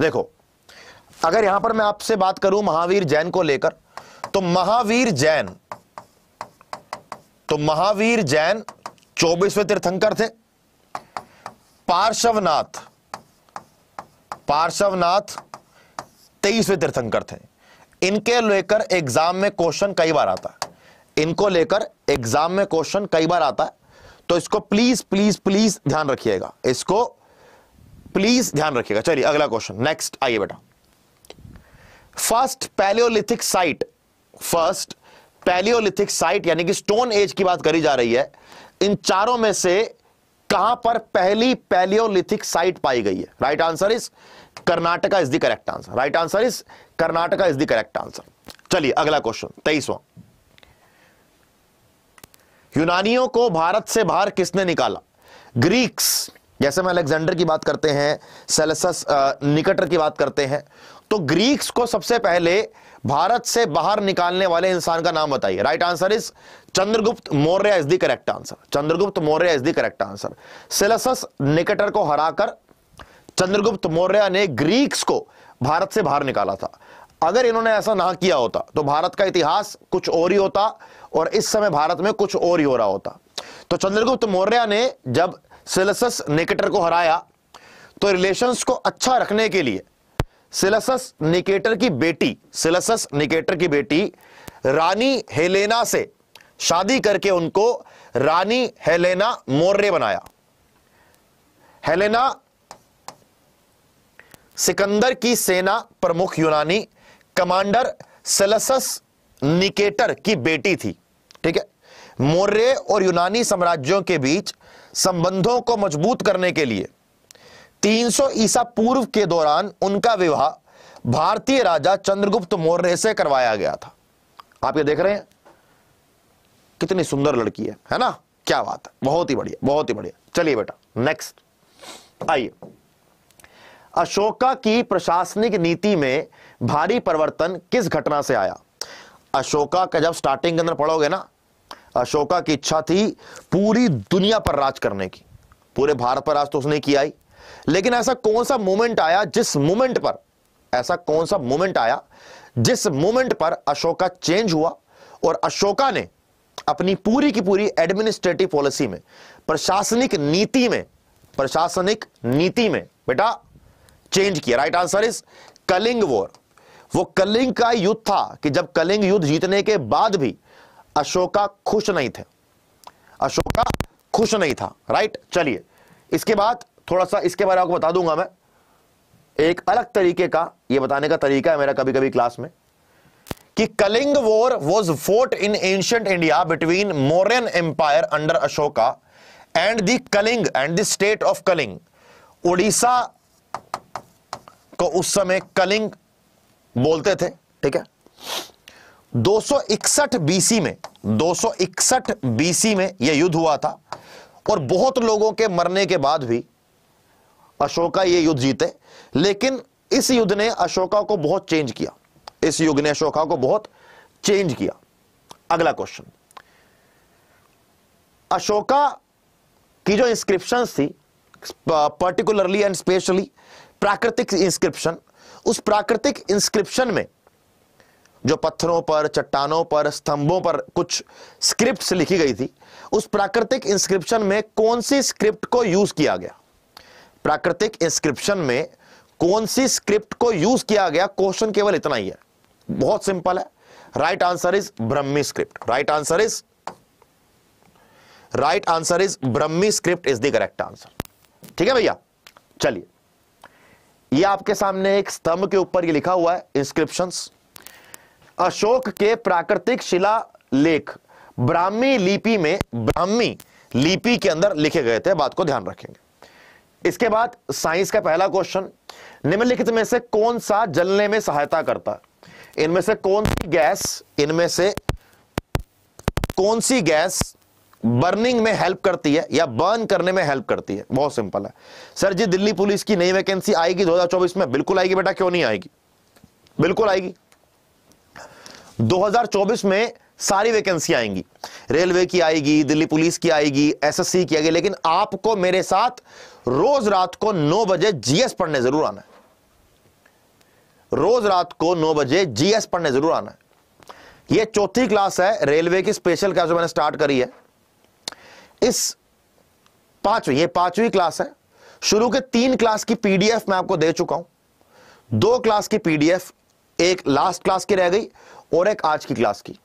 देखो, अगर यहां पर मैं आपसे बात करूं महावीर जैन को लेकर, तो महावीर जैन 24वें तीर्थंकर थे। पार्श्वनाथ 23वें तीर्थंकर थे। इनके लेकर एग्जाम में क्वेश्चन कई बार आता है, तो इसको प्लीज प्लीज प्लीज ध्यान रखिएगा, इसको प्लीज ध्यान रखिएगा। चलिए अगला क्वेश्चन, नेक्स्ट आइए बेटा। फर्स्ट पैलियोलिथिक साइट यानी कि स्टोन एज की बात करी जा रही है। इन चारों में से कहां पर पहली पैलियोलिथिक साइट पाई गई है? Right answer is Karnataka is the correct answer. Right answer is Karnataka is the correct answer. चलिए अगला क्वेश्चन 23वां। यूनानियों को भारत से बाहर किसने निकाला? ग्रीक्स। जैसे हम अलेक्जेंडर की बात करते हैं, सेलेसस निकेटर की बात करते हैं, तो ग्रीक्स को सबसे पहले भारत से बाहर निकालने वाले इंसान का नाम बताइए। Right answer is Chandragupta Maurya is the correct answer. Chandragupta Maurya is the correct answer. Seleucus Nicator को हराकर चंद्रगुप्त मौर्य ने ग्रीक्स को भारत से बाहर निकाला था। अगर इन्होंने ऐसा ना किया होता तो भारत का इतिहास कुछ और ही होता, और इस समय भारत में कुछ और ही हो रहा होता। तो चंद्रगुप्त मौर्य ने जब सेलेसस निकेटर को हराया, तो रिलेशंस को अच्छा रखने के लिए सेलेसस निकेटर की बेटी रानी हेलेना से शादी करके उनको रानी हेलेना मौर्य बनाया। हेलेना सिकंदर की सेना प्रमुख यूनानी कमांडर सेलेसस निकेटर की बेटी थी। ठीक है, मौर्य और यूनानी साम्राज्यों के बीच संबंधों को मजबूत करने के लिए 300 ईसा पूर्व के दौरान उनका विवाह भारतीय राजा चंद्रगुप्त मौर्य से करवाया गया था। आप ये देख रहे हैं, कितनी सुंदर लड़की है ना? क्या बात है, बहुत ही बढ़िया। चलिए बेटा नेक्स्ट आइए। अशोका की प्रशासनिक नीति में भारी परिवर्तन किस घटना से आया? अशोका का जब स्टार्टिंग के अंदर पढ़ोगे ना, अशोका की इच्छा थी पूरी दुनिया पर राज करने की, पूरे भारत पर राज तो उसने किया ही, लेकिन ऐसा कौन सा मूवमेंट आया जिस मूवमेंट पर अशोका चेंज हुआ, और अशोका ने अपनी पूरी की पूरी एडमिनिस्ट्रेटिव पॉलिसी में, प्रशासनिक नीति में बेटा चेंज किया। Right answer is Kalinga war. वो कलिंग का युद्ध था कि जब कलिंग युद्ध जीतने के बाद भी अशोका खुश नहीं था। राइट, चलिए इसके बाद थोड़ा सा इसके बारे में आपको बता दूंगा मैं। एक अलग तरीके का ये बताने का तरीका है मेरा कभी कभी क्लास में, कि Kalinga war was fought in ancient India between Mauryan empire under Ashoka and the state of Kalinga. Orissa को उस समय कलिंग बोलते थे। ठीक है, 261 बीसी में यह युद्ध हुआ था, और बहुत लोगों के मरने के बाद भी अशोका ये युद्ध जीते। लेकिन इस युद्ध ने अशोका को बहुत चेंज किया। अगला क्वेश्चन, अशोका की जो इंस्क्रिप्शंस थी, पर्टिकुलरली एंड स्पेशली प्राकृतिक इंस्क्रिप्शन, उस प्राकृतिक इंस्क्रिप्शन में जो पत्थरों पर, चट्टानों पर, स्तंभों पर कुछ स्क्रिप्ट्स लिखी गई थी, उस प्राकृतिक इंस्क्रिप्शन में कौन सी स्क्रिप्ट को यूज किया गया? प्राकृतिक इंस्क्रिप्शन में कौन सी स्क्रिप्ट को यूज किया गया? क्वेश्चन केवल इतना ही है, बहुत सिंपल है। Right answer is Brahmi script. Right answer is Brahmi script is the correct answer. ठीक है भैया, चलिए, ये आपके सामने एक स्तंभ के ऊपर ये लिखा हुआ है इंस्क्रिप्शंस। अशोक के प्राकृतिक शिलालेख ब्राह्मी लिपि में, ब्राह्मी लिपि के अंदर लिखे गए थे, बात को ध्यान रखेंगे। इसके बाद साइंस का पहला क्वेश्चन, निम्नलिखित में से कौन सा जलने में सहायता करता है? इनमें से कौन सी गैस बर्निंग में हेल्प करती है या बर्न करने में हेल्प करती है? बहुत सिंपल है। सर जी दिल्ली पुलिस की नई वैकेंसी आएगी 2024 में? बिल्कुल आएगी बेटा, क्यों नहीं आएगी, बिल्कुल आएगी। 2024 में सारी वैकेंसी आएंगी, रेलवे की आएगी, दिल्ली पुलिस की आएगी, एसएससी की आएगी, लेकिन आपको मेरे साथ रोज रात को 9 बजे जीएस पढ़ने जरूर आना है। रोज रात को 9 बजे जीएस पढ़ने जरूर आना है। यह चौथी क्लास है रेलवे की, स्पेशल क्लास जो मैंने स्टार्ट करी है। इस पांचवी क्लास है। शुरू के 3 क्लास की पीडीएफ मैं आपको दे चुका हूं, 2 क्लास की पीडीएफ, एक लास्ट क्लास की रह गई और एक आज की क्लास की।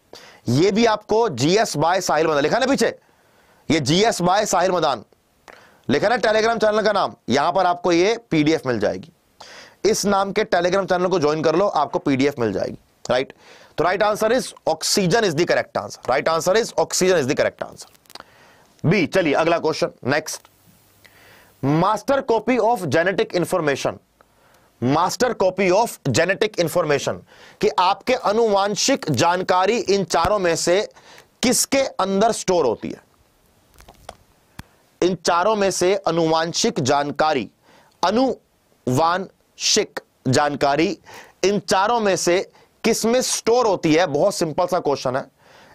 ये भी आपको जीएस बाय साहिल मदान लिखा ना पीछे, ये जीएस बाय साहिल मदान लिखा ना टेलीग्राम चैनल का नाम, यहां पर आपको ये पीडीएफ मिल जाएगी। इस नाम के टेलीग्राम चैनल को ज्वाइन कर लो, आपको पीडीएफ मिल जाएगी। राइट, तो right answer is oxygen is the correct answer. Right answer is oxygen is the correct answer, B. चलिए अगला question, next. Master copy of genetic information, master copy of genetic information कि आपके अनुवांशिक जानकारी इन चारों में से किसके अंदर स्टोर होती है? इन चारों में से अनुवांशिक जानकारी, अनुवांशिक जानकारी इन चारों में से किस में स्टोर होती है? बहुत सिंपल सा क्वेश्चन है।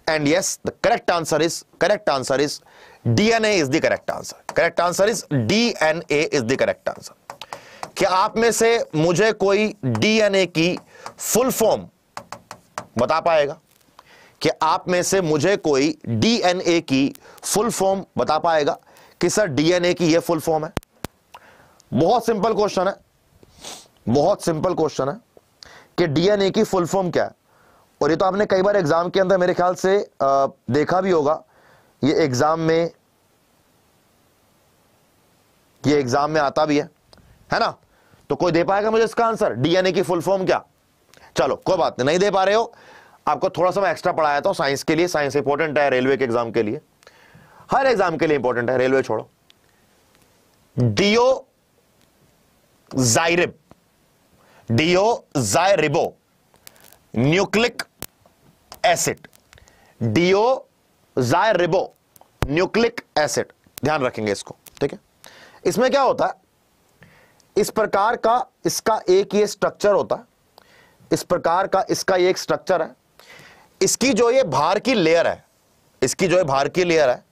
And yes, the correct answer is DNA is the correct answer. Correct answer is DNA is the correct answer. क्या आप में से मुझे कोई डीएनए की फुल फॉर्म बता पाएगा? क्या आप में से मुझे कोई डीएनए की फुल फॉर्म बता पाएगा कि सर डीएनए की यह फुल फॉर्म है? बहुत सिंपल क्वेश्चन है, बहुत सिंपल क्वेश्चन है कि डीएनए की फुल फॉर्म क्या है। और ये तो आपने कई बार एग्जाम के अंदर मेरे ख्याल से देखा भी होगा, ये एग्जाम में आता भी है ना? तो कोई दे पाएगा मुझे इसका आंसर, डीएनए की फुल फॉर्म क्या? चलो कोई बात नहीं दे पा रहे हो, आपको थोड़ा सा मैं एक्स्ट्रा पढ़ाया था साइंस के लिए। साइंस इंपॉर्टेंट है रेलवे के एग्जाम के लिए, हर एग्जाम के लिए इंपॉर्टेंट है, रेलवे छोड़ो। डियोजाइरिबो न्यूक्लिक एसिड, डियोजाइरिबो न्यूक्लिक एसिड, ध्यान रखेंगे इसको, ठीक है। इसमें क्या होता है, इस प्रकार का इसका एक ये स्ट्रक्चर होता है, इस प्रकार का इसका ये एक स्ट्रक्चर है। इसकी जो ये बाहर की लेयर है, इसकी जो बाहर की लेयर है,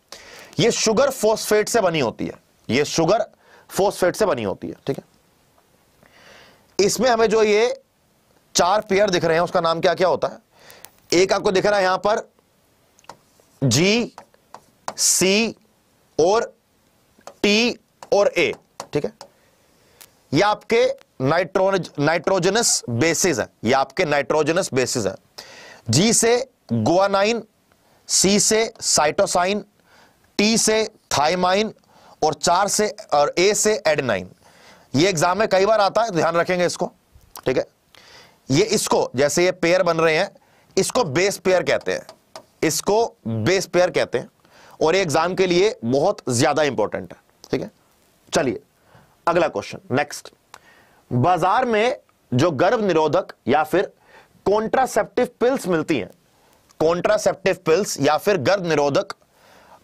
ये शुगर फॉस्फेट से बनी होती है, ये शुगर फॉस्फेट से बनी होती है, ठीक है। इसमें हमें जो ये 4 पेयर दिख रहे हैं उसका नाम क्या क्या होता है? एक आपको दिख रहा है यहां पर G, C और T और A, ठीक है। ये आपके नाइट्रोजनस बेसिस है, ये आपके नाइट्रोजनस बेसिस है। G से गुआनाइन, C से साइटोसाइन, T से थाइमाइन और 4 से और A से एडेनाइन। ये एग्जाम में कई बार आता है, ध्यान रखेंगे इसको, ठीक है। ये इसको जैसे ये पेयर बन रहे हैं, इसको बेस पेयर कहते हैं, इसको बेस पेयर कहते हैं, और ये एग्जाम के लिए बहुत ज्यादा इंपॉर्टेंट है, ठीक है। चलिए अगला क्वेश्चन, नेक्स्ट। बाजार में जो गर्भ निरोधक या फिर कॉन्ट्रासेप्टिव पिल्स मिलती हैं, कॉन्ट्रासेप्टिव पिल्स या फिर गर्भ निरोधक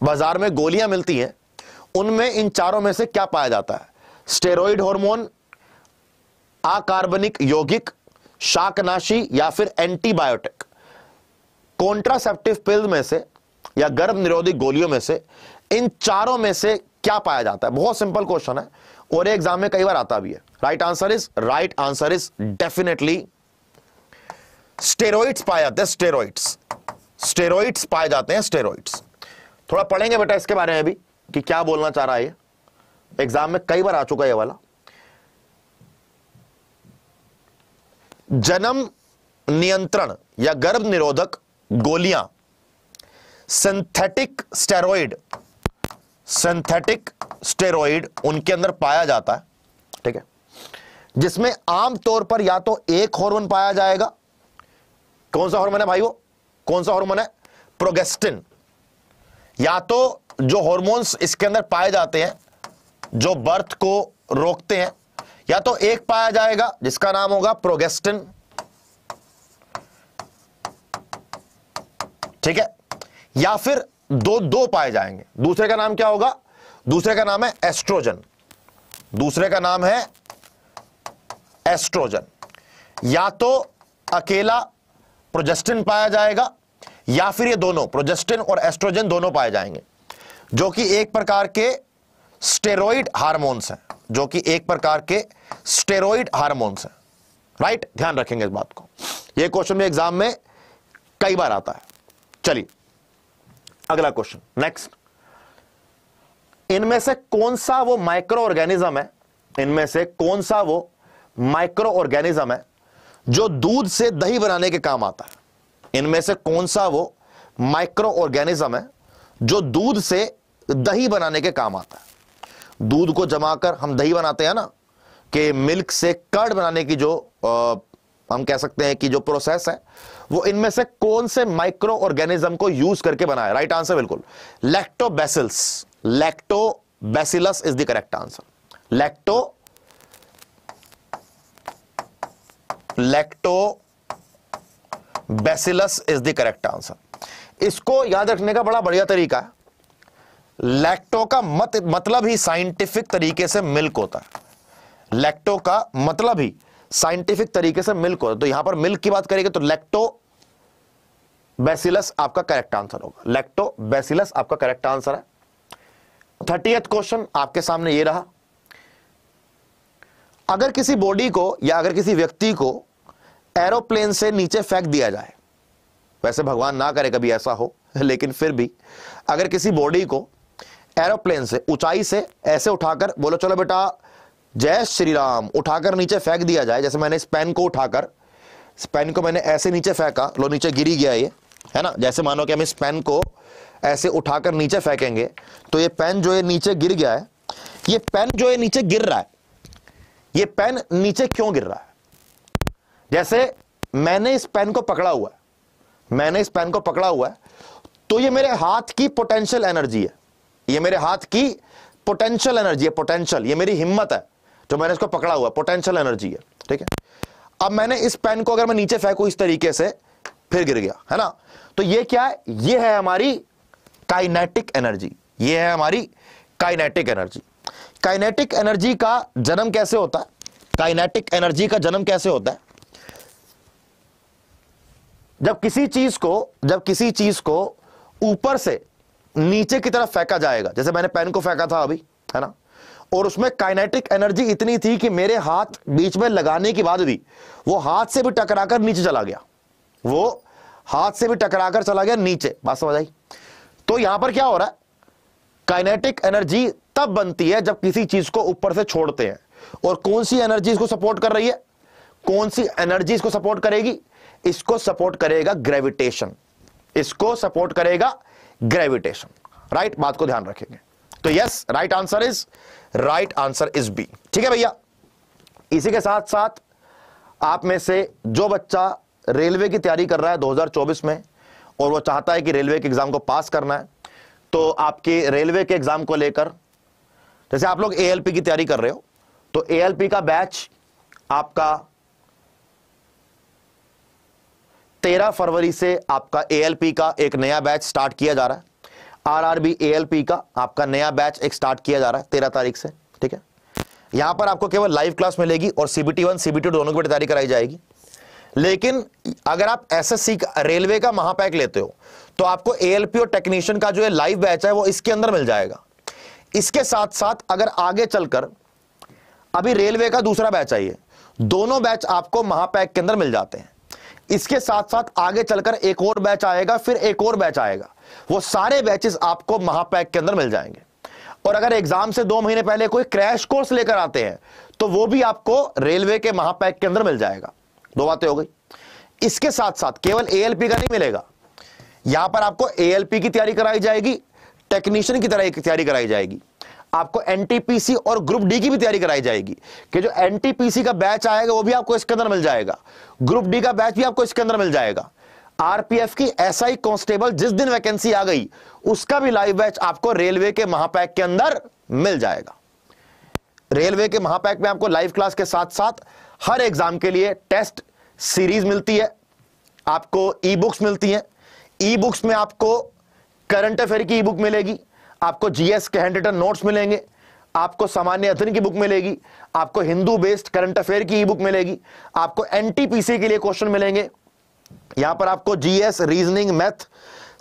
बाजार में गोलियां मिलती हैं, उनमें इन चारों में से क्या पाया जाता है? स्टेरॉइड हार्मोन, अकार्बनिक यौगिक, शाकनाशी या फिर एंटीबायोटिक। कॉन्ट्रासेप्टिव पिल में से या गर्भ निरोधक गोलियों में से इन चारों में से क्या पाया जाता है? बहुत सिंपल क्वेश्चन है और एग्जाम में कई बार आता भी है। Right answer is definitely steroids पाए जाते हैं, स्टेरॉइड्स पाए जाते हैं, स्टेरॉइड्स। थोड़ा पढ़ेंगे बेटा इसके बारे में भी कि क्या बोलना चाह रहा है ये, एग्जाम में कई बार आ चुका है ये वाला। जन्म नियंत्रण या गर्भ निरोधक गोलियां सिंथेटिक स्टेरॉइड उनके अंदर पाया जाता है, ठीक है, जिसमें आमतौर पर या तो एक हार्मोन पाया जाएगा। कौन सा हार्मोन है भाई? वो कौन सा हार्मोन है? प्रोगेस्टिन। या तो जो हार्मोन्स इसके अंदर पाए जाते हैं जो बर्थ को रोकते हैं, या तो एक पाया जाएगा जिसका नाम होगा प्रोगेस्टिन, ठीक है, या फिर दो पाए जाएंगे। दूसरे का नाम क्या होगा? दूसरे का नाम है एस्ट्रोजन। दूसरे का नाम है एस्ट्रोजन। या तो अकेला प्रोजेस्टिन पाया जाएगा या फिर ये दोनों प्रोजेस्टिन और एस्ट्रोजन दोनों पाए जाएंगे, जो कि एक प्रकार के स्टेरॉइड हार्मोन्स हैं, जो कि एक प्रकार के स्टेरॉइड हार्मोन्स हैं। राइट, ध्यान रखेंगे इस बात को, यह क्वेश्चन भी एग्जाम में कई बार आता है। चलिए अगला क्वेश्चन, नेक्स्ट। इनमें से कौन सा वो माइक्रो ऑर्गेनिज्म है, इनमें से कौन सा वो माइक्रो ऑर्गेनिज्म है जो दूध से दही बनाने के काम आता है? इनमें से कौन सा वो माइक्रो ऑर्गेनिज्म है जो दूध से दही बनाने के काम आता है? दूध को जमाकर हम दही बनाते हैं ना, कि मिल्क से कर्ड बनाने की जो हम कह सकते हैं कि जो प्रोसेस है, वो इनमें से कौन से माइक्रो ऑर्गेनिज्म को यूज करके बनाया? राइट आंसर बिल्कुल lactobacillus. Lactobacillus is the correct answer. Lactobacillus is the correct answer. इसको याद रखने का बड़ा बढ़िया तरीका है। लैक्टो का मतलब ही साइंटिफिक तरीके से मिल्क होता है। लैक्टो का मतलब ही साइंटिफिक तरीके से मिल्क होता है। तो यहां पर मिल्क की बात करेंगे तो लैक्टोबैसिलस आपका करेक्ट आंसर होगा। लैक्टोबैसिलस आपका करेक्ट आंसर है। 30th क्वेश्चन आपके सामने ये रहा। अगर किसी बॉडी को या अगर किसी व्यक्ति को एरोप्लेन से नीचे फेंक दिया जाए, वैसे भगवान ना करे कभी ऐसा हो, लेकिन फिर भी अगर किसी बॉडी को एरोप्लेन से ऊंचाई से ऐसे उठाकर, बोलो चलो बेटा जय श्री राम, उठाकर नीचे फेंक दिया जाए, जैसे मैंने इस पेन को उठाकर, इस पेन को मैंने ऐसे नीचे फेंका, लो नीचे गिरी गया ये, है ना। जैसे मानो कि हम इस पेन को ऐसे उठाकर नीचे फेंकेंगे तो ये पेन जो है नीचे गिर गया है। ये पेन जो है नीचे गिर रहा है, ये पेन नीचे क्यों गिर रहा है? जैसे मैंने इस पेन को पकड़ा हुआ है, मैंने इस पेन को पकड़ा हुआ है, तो ये मेरे हाथ की पोटेंशियल एनर्जी है, ये मेरे हाथ की पोटेंशियल एनर्जी है, पोटेंशियल, ये मेरी हिम्मत है जो मैंने इसको पकड़ा हुआ है, पोटेंशियल एनर्जी है, ठीक है। अब मैंने इस पेन को अगर मैं नीचे फेंकूं इस तरीके से, फिर गिर गया, है ना, तो ये क्या है? ये है हमारी काइनेटिक एनर्जी, ये है हमारी काइनेटिक एनर्जी। काइनेटिक एनर्जी का जन्म कैसे होता है? काइनेटिक एनर्जी का जन्म कैसे होता है? जब किसी चीज को ऊपर से नीचे की तरफ फेंका जाएगा, जैसे मैंने पेन को फेंका था अभी, है ना, और उसमें काइनेटिक एनर्जी इतनी थी कि मेरे हाथ बीच में लगाने के बाद भी वो हाथ से भी टकराकर नीचे चला गया, वो हाथ से भी टकराकर चला गया नीचे। बात समझ आई? तो यहां पर क्या हो रहा है? काइनेटिक एनर्जी तब बनती है जब किसी चीज को ऊपर से छोड़ते हैं। और कौन सी एनर्जी इसको सपोर्ट कर रही है? कौन सी एनर्जी इसको सपोर्ट करेगी? इसको सपोर्ट करेगा ग्रेविटेशन, इसको सपोर्ट करेगा ग्रेविटेशन। राइट, बात को ध्यान रखेंगे। तो yes, right answer is B. ठीक है भैया। इसी के साथ साथ आप में से जो बच्चा रेलवे की तैयारी कर रहा है 2024 में और वो चाहता है कि रेलवे के एग्जाम को पास करना है, तो आपके रेलवे के एग्जाम को लेकर, जैसे आप लोग एएलपी की तैयारी कर रहे हो, तो एएलपी का बैच आपका 13 फरवरी से आपका एएलपी का एक नया बैच स्टार्ट किया जा रहा है। आरआरबी एएलपी का आपका नया बैच एक स्टार्ट किया जा रहा है 13 तारीख से, ठीक है। यहां पर आपको केवल लाइव क्लास मिलेगी और CBT 1 CBT 2 दोनों की तैयारी कराई जाएगी। लेकिन अगर आप एसएससी का रेलवे का महापैक लेते हो तो आपको एएलपी और टेक्नीशियन का जो है लाइव बैच है वो इसके अंदर मिल जाएगा। इसके साथ साथ अगर आगे चलकर अभी रेलवे का दूसरा बैच आई है, दोनों बैच आपको महापैक के अंदर मिल जाते हैं। इसके साथ साथ आगे चलकर एक और बैच आएगा, फिर एक और बैच आएगा, वो सारे बैचेस आपको महापैक के अंदर मिल जाएंगे। और अगर एग्जाम से 2 महीने पहले कोई क्रैश कोर्स लेकर आते हैं तो वो भी आपको रेलवे के महापैक के अंदर मिल जाएगा। 2 बातें हो गई। इसके साथ साथ केवल एएलपी का नहीं मिलेगा, यहां पर आपको एएलपी की तैयारी कराई जाएगी, टेक्नीशियन की तरह की तैयारी कराई जाएगी, आपको एनटीपीसी और ग्रुप डी की भी तैयारी कराई जाएगी कि जो एनटीपीसी का बैच आएगा वो भी आपको इसके अंदर मिल जाएगा, ग्रुप डी का बैच भी आपको इसके अंदर मिल जाएगा, आरपीएफ की एसआई कांस्टेबल जिस दिन वैकेंसी आ गई उसका भी लाइव बैच आपको रेलवे के महापैक के अंदर मिल जाएगा। रेलवे के महापैक में आपको लाइव क्लास के साथ साथ हर एग्जाम के लिए टेस्ट सीरीज मिलती है, आपको ई बुक्स मिलती हैं। ई बुक्स में आपको करंट अफेयर की ई बुक मिलेगी, आपको जीएस के हैंड रिटन नोट्स मिलेंगे, आपको सामान्य अध्ययन की बुक मिलेगी, आपको हिंदू बेस्ड करंट अफेयर की ई बुक मिलेगी, आपको एनटीपीसी के लिए क्वेश्चन मिलेंगे, यहां पर आपको जीएस, रीजनिंग, मैथ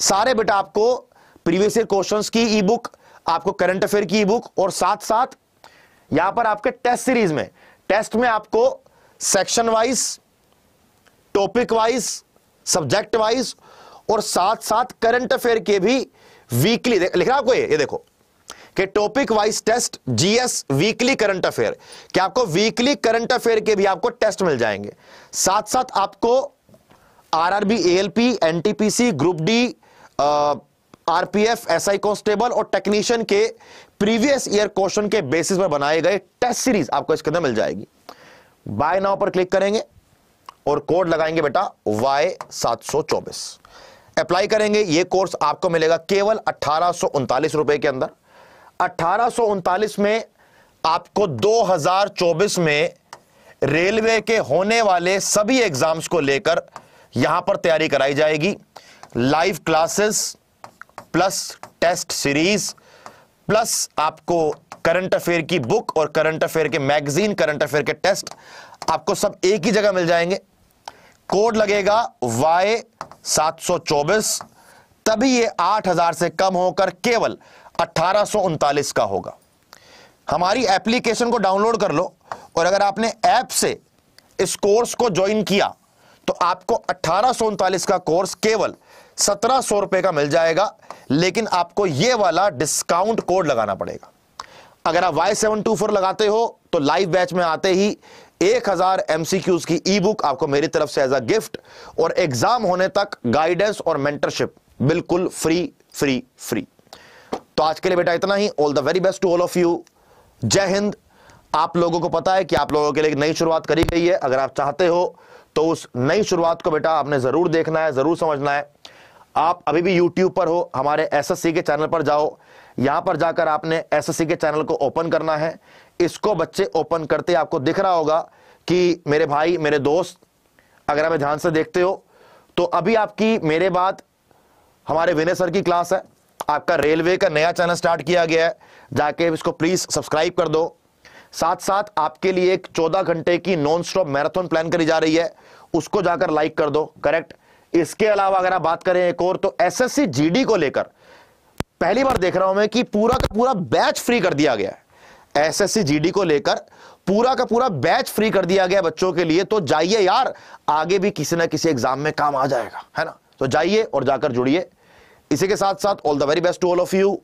सारे बेटा आपको प्रीवियस ईयर क्वेश्चंस की ई बुक, आपको करंट अफेयर की ई बुक, और साथ साथ यहां पर आपके टेस्ट सीरीज में, टेस्ट में आपको section wise, topic wise, subject wise और साथ साथ करंट अफेयर के भी वीकली लिख रहा आपको ये देखो कि topic wise test, GS, weekly current affair, कि आपको वीकली करंट अफेयर के भी आपको टेस्ट मिल जाएंगे। साथ साथ आपको RRB, ALP, NTPC, group D, RPF, SI constable और टेक्नीशियन के प्रीवियस ईयर क्वेश्चन के बेसिस पर बनाए गए टेस्ट सीरीज आपको इसके अंदर मिल जाएगी। बाय नाउ पर क्लिक करेंगे और कोड लगाएंगे बेटा Y724, अप्लाई करेंगे। यह कोर्स आपको मिलेगा केवल 1839 रुपए के अंदर। 1839 में आपको 2024 में रेलवे के होने वाले सभी एग्जाम्स को लेकर यहां पर तैयारी कराई जाएगी। Live classes plus test series plus आपको करंट अफेयर की बुक और करंट अफेयर के मैगजीन, करंट अफेयर के टेस्ट आपको सब एक ही जगह मिल जाएंगे। कोड लगेगा Y724, तभी ये 8000 से कम होकर केवल 1839 का होगा। हमारी एप्लीकेशन को डाउनलोड कर लो और अगर आपने ऐप से इस कोर्स को ज्वाइन किया तो आपको 1839 का कोर्स केवल 1700 रुपए का मिल जाएगा, लेकिन आपको यह वाला डिस्काउंट कोड लगाना पड़ेगा। अगर आप Y724 लगाते हो तो लाइव बैच में आते ही 1000 MCQs की ई बुक आपको मेरी तरफ से एज अ गिफ्ट, और एग्जाम होने तक गाइडेंस और मेंटरशिप बिल्कुल फ्री फ्री फ्री। तो आज के लिए बेटा इतना ही। All the very best to all of you. Jai Hind. आप लोगों को पता है कि आप लोगों के लिए एक नई शुरुआत करी गई है। अगर आप चाहते हो तो उस नई शुरुआत को बेटा आपने जरूर देखना है, जरूर समझना है। आप अभी भी YouTube पर हो, हमारे एसएससी के चैनल पर जाओ, यहां पर जाकर आपने एसएससी के चैनल को ओपन करना है। इसको बच्चे ओपन करते आपको दिख रहा होगा कि मेरे भाई, मेरे दोस्त, अगर हमें ध्यान से देखते हो तो अभी आपकी मेरे बाद हमारे विनय सर की क्लास है। आपका रेलवे का नया चैनल स्टार्ट किया गया है, जाके इसको प्लीज सब्सक्राइब कर दो। साथ साथ आपके लिए एक 14 घंटे की नॉन स्टॉप मैराथन प्लान करी जा रही है, उसको जाकर लाइक कर दो। करेक्ट। इसके अलावा अगर आप बात करें एक और, तो एसएससी जीडी को लेकर पहली बार देख रहा हूं मैं कि पूरा का पूरा बैच फ्री कर दिया गया है। एसएससी जीडी को लेकर पूरा का पूरा बैच फ्री कर दिया गया बच्चों के लिए। तो जाइए यार, आगे भी किसी ना किसी एग्जाम में काम आ जाएगा, है ना। तो जाइए और जाकर जुड़िए। इसी के साथ साथ all the very best to all of you.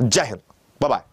Jai Hind. Bye bye.